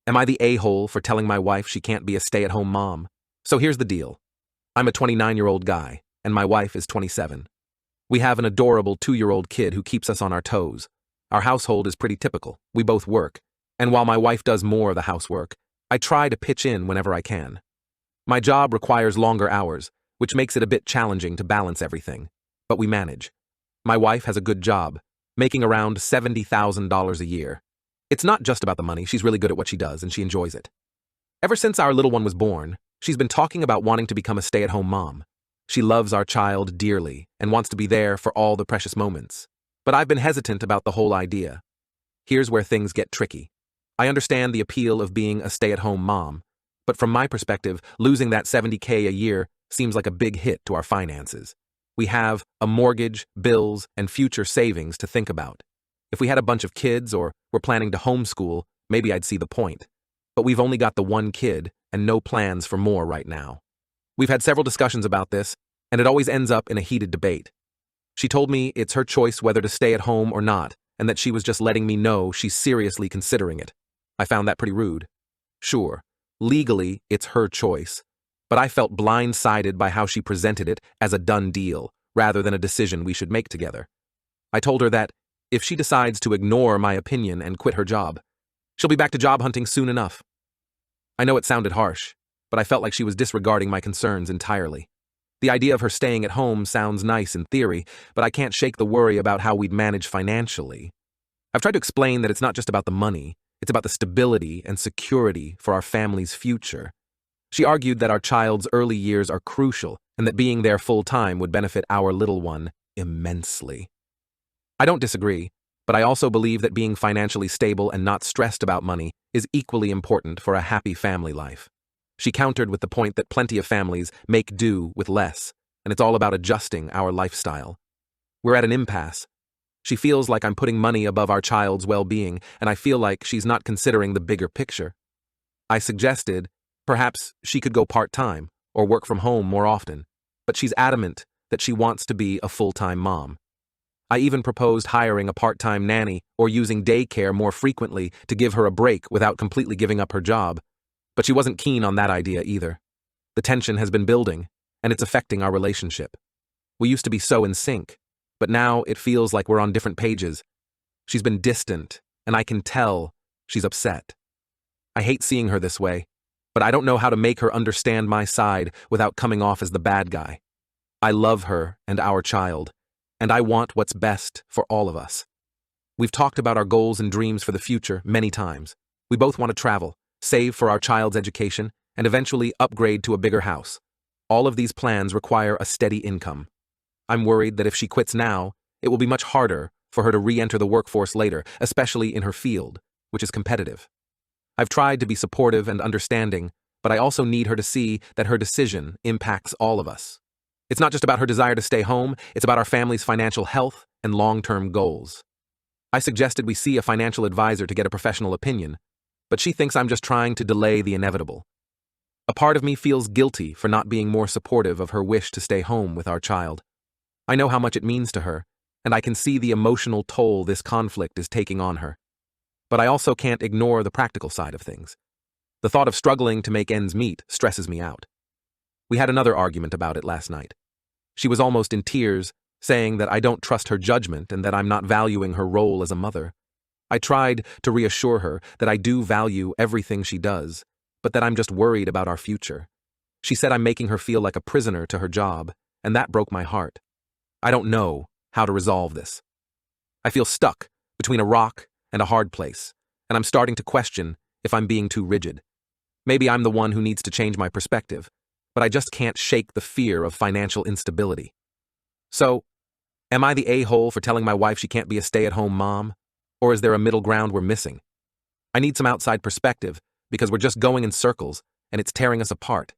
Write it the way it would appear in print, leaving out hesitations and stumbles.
Am I the a-hole for telling my wife she can't be a stay-at-home mom? So here's the deal. I'm a 29-year-old guy, and my wife is 27. We have an adorable 2-year-old kid who keeps us on our toes. Our household is pretty typical. We both work, and while my wife does more of the housework, I try to pitch in whenever I can. My job requires longer hours, which makes it a bit challenging to balance everything, but we manage. My wife has a good job, making around $70,000 a year. It's not just about the money. She's really good at what she does, and she enjoys it. Ever since our little one was born, she's been talking about wanting to become a stay-at-home mom. She loves our child dearly and wants to be there for all the precious moments. But I've been hesitant about the whole idea. Here's where things get tricky. I understand the appeal of being a stay-at-home mom, but from my perspective, losing that $70K a year seems like a big hit to our finances. We have a mortgage, bills, and future savings to think about. If we had a bunch of kids or were planning to homeschool, maybe I'd see the point. But we've only got the one kid and no plans for more right now. We've had several discussions about this, and it always ends up in a heated debate. She told me it's her choice whether to stay at home or not, and that she was just letting me know she's seriously considering it. I found that pretty rude. Sure, legally it's her choice, but I felt blindsided by how she presented it as a done deal, rather than a decision we should make together. I told her that if she decides to ignore my opinion and quit her job, she'll be back to job hunting soon enough. I know it sounded harsh, but I felt like she was disregarding my concerns entirely. The idea of her staying at home sounds nice in theory, but I can't shake the worry about how we'd manage financially. I've tried to explain that it's not just about the money, it's about the stability and security for our family's future. She argued that our child's early years are crucial and that being there full-time would benefit our little one immensely. I don't disagree, but I also believe that being financially stable and not stressed about money is equally important for a happy family life. She countered with the point that plenty of families make do with less, and it's all about adjusting our lifestyle. We're at an impasse. She feels like I'm putting money above our child's well-being, and I feel like she's not considering the bigger picture. I suggested perhaps she could go part-time or work from home more often, but she's adamant that she wants to be a full-time mom. I even proposed hiring a part-time nanny or using daycare more frequently to give her a break without completely giving up her job, but she wasn't keen on that idea either. The tension has been building, and it's affecting our relationship. We used to be so in sync, but now it feels like we're on different pages. She's been distant, and I can tell she's upset. I hate seeing her this way, but I don't know how to make her understand my side without coming off as the bad guy. I love her and our child, and I want what's best for all of us. We've talked about our goals and dreams for the future many times. We both want to travel, save for our child's education, and eventually upgrade to a bigger house. All of these plans require a steady income. I'm worried that if she quits now, it will be much harder for her to re-enter the workforce later, especially in her field, which is competitive. I've tried to be supportive and understanding, but I also need her to see that her decision impacts all of us. It's not just about her desire to stay home, it's about our family's financial health and long-term goals. I suggested we see a financial advisor to get a professional opinion, but she thinks I'm just trying to delay the inevitable. A part of me feels guilty for not being more supportive of her wish to stay home with our child. I know how much it means to her, and I can see the emotional toll this conflict is taking on her. But I also can't ignore the practical side of things. The thought of struggling to make ends meet stresses me out. We had another argument about it last night. She was almost in tears, saying that I don't trust her judgment and that I'm not valuing her role as a mother. I tried to reassure her that I do value everything she does, but that I'm just worried about our future. She said I'm making her feel like a prisoner to her job, and that broke my heart. I don't know how to resolve this. I feel stuck between a rock and a hard place, and I'm starting to question if I'm being too rigid. Maybe I'm the one who needs to change my perspective, but I just can't shake the fear of financial instability. So, am I the a-hole for telling my wife she can't be a stay-at-home mom? Or is there a middle ground we're missing? I need some outside perspective because we're just going in circles and it's tearing us apart.